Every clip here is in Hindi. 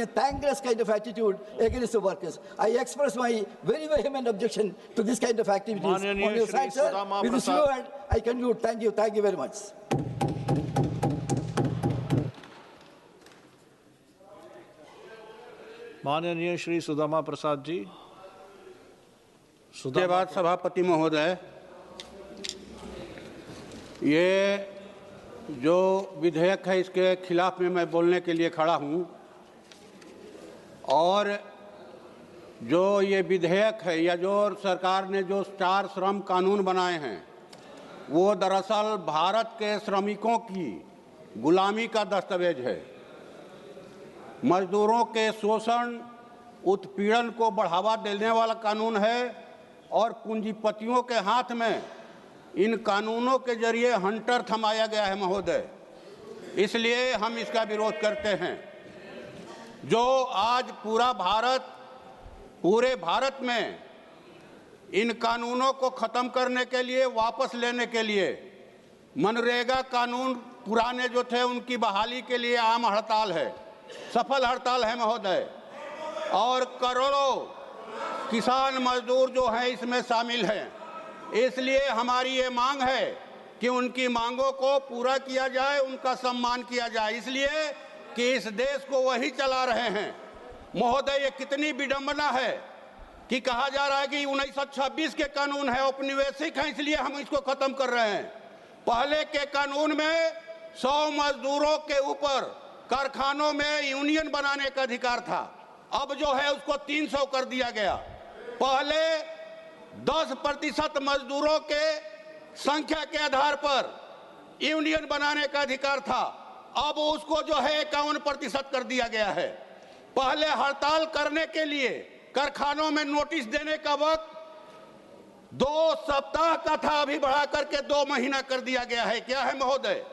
A thankless kind of attitude against the workers. I express my very vehement objection to this kind of activities. On your side, sir, with this word, I conclude. Thank you. Thank you very much. माननीय श्री सुदामा प्रसाद जी। उसके बाद सभापति महोदय, ये जो विधेयक है इसके खिलाफ में मैं बोलने के लिए खड़ा हूँ। और जो ये विधेयक है या जो सरकार ने जो 4 श्रम कानून बनाए हैं वो दरअसल भारत के श्रमिकों की गुलामी का दस्तावेज है। मजदूरों के शोषण उत्पीड़न को बढ़ावा देने वाला कानून है और पूंजीपतियों के हाथ में इन कानूनों के जरिए हंटर थमाया गया है महोदय। इसलिए हम इसका विरोध करते हैं। जो आज पूरे भारत में इन कानूनों को ख़त्म करने के लिए, वापस लेने के लिए मनरेगा कानून पुराने जो थे उनकी बहाली के लिए आम हड़ताल है, सफल हड़ताल है महोदय। और करोड़ों किसान मजदूर जो हैं इसमें शामिल हैं। इसलिए हमारी ये मांग है कि उनकी मांगों को पूरा किया जाए, उनका सम्मान किया जाए, इसलिए कि इस देश को वही चला रहे हैं। महोदय, ये कितनी विडंबना है कि कहा जा रहा है कि 1926 के कानून है, औपनिवेशिक है, इसलिए हम इसको खत्म कर रहे हैं। पहले के कानून में 100 मजदूरों के ऊपर कारखानों में यूनियन बनाने का अधिकार था, अब जो है उसको 300 कर दिया गया। पहले 10% मजदूरों के संख्या के आधार पर यूनियन बनाने का अधिकार था, अब उसको जो है 51% कर दिया गया है। पहले हड़ताल करने के लिए कारखानों में नोटिस देने का वक्त 2 सप्ताह का था, अभी बढ़ा करके 2 महीना कर दिया गया है। क्या है महोदय?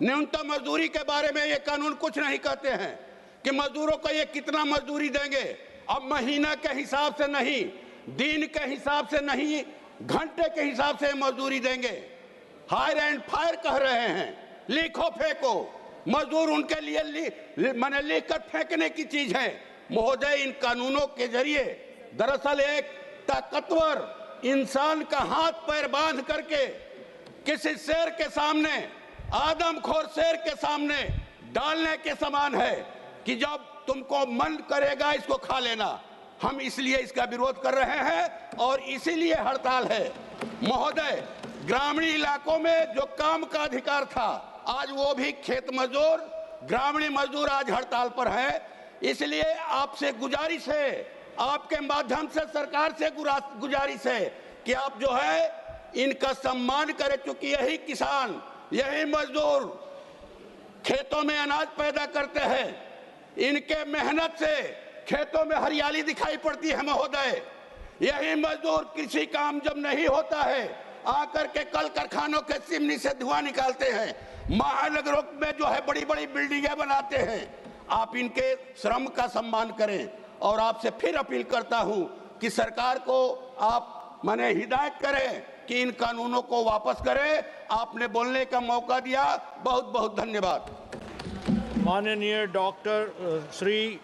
न्यूनतम मजदूरी के बारे में ये कानून कुछ नहीं कहते हैं कि मजदूरों को ये कितना मजदूरी देंगे। अब महीना के हिसाब से नहीं, दिन के हिसाब से नहीं, घंटे के हिसाब से मजदूरी देंगे। हायर एंड फायर कह रहे हैं, लिखो फेंको। मजदूर उनके लिए मैंने लिखकर फेंकने की चीज है महोदय। इन कानूनों के जरिए दरअसल एक ताकतवर इंसान का हाथ पैर बांध करके किसी शेर के सामने, आदमखोर शेर के सामने डालने के समान है कि जब तुमको मन करेगा इसको खा लेना। हम इसलिए इसका विरोध कर रहे हैं और इसीलिए हड़ताल है महोदय। ग्रामीण इलाकों में जो काम का अधिकार था, आज वो भी खेत मजदूर, ग्रामीण मजदूर आज हड़ताल पर है। इसलिए आपसे गुजारिश है, आपके माध्यम से सरकार से गुजारिश है कि आप जो है इनका सम्मान करें, क्योंकि यही किसान, यही मजदूर खेतों में अनाज पैदा करते हैं। इनके मेहनत से खेतों में हरियाली दिखाई पड़ती है महोदय। यही मजदूर कृषि काम जब नहीं होता है आकर के कल कारखानों के चिमनी से धुआं निकालते हैं, महानगरों में जो है बड़ी बड़ी बिल्डिंगें बनाते हैं। आप इनके श्रम का सम्मान करें और आपसे फिर अपील करता हूं कि सरकार को आप माने हिदायत करें कि इन कानूनों को वापस करें। आपने बोलने का मौका दिया, बहुत बहुत धन्यवाद। माननीय डॉक्टर श्री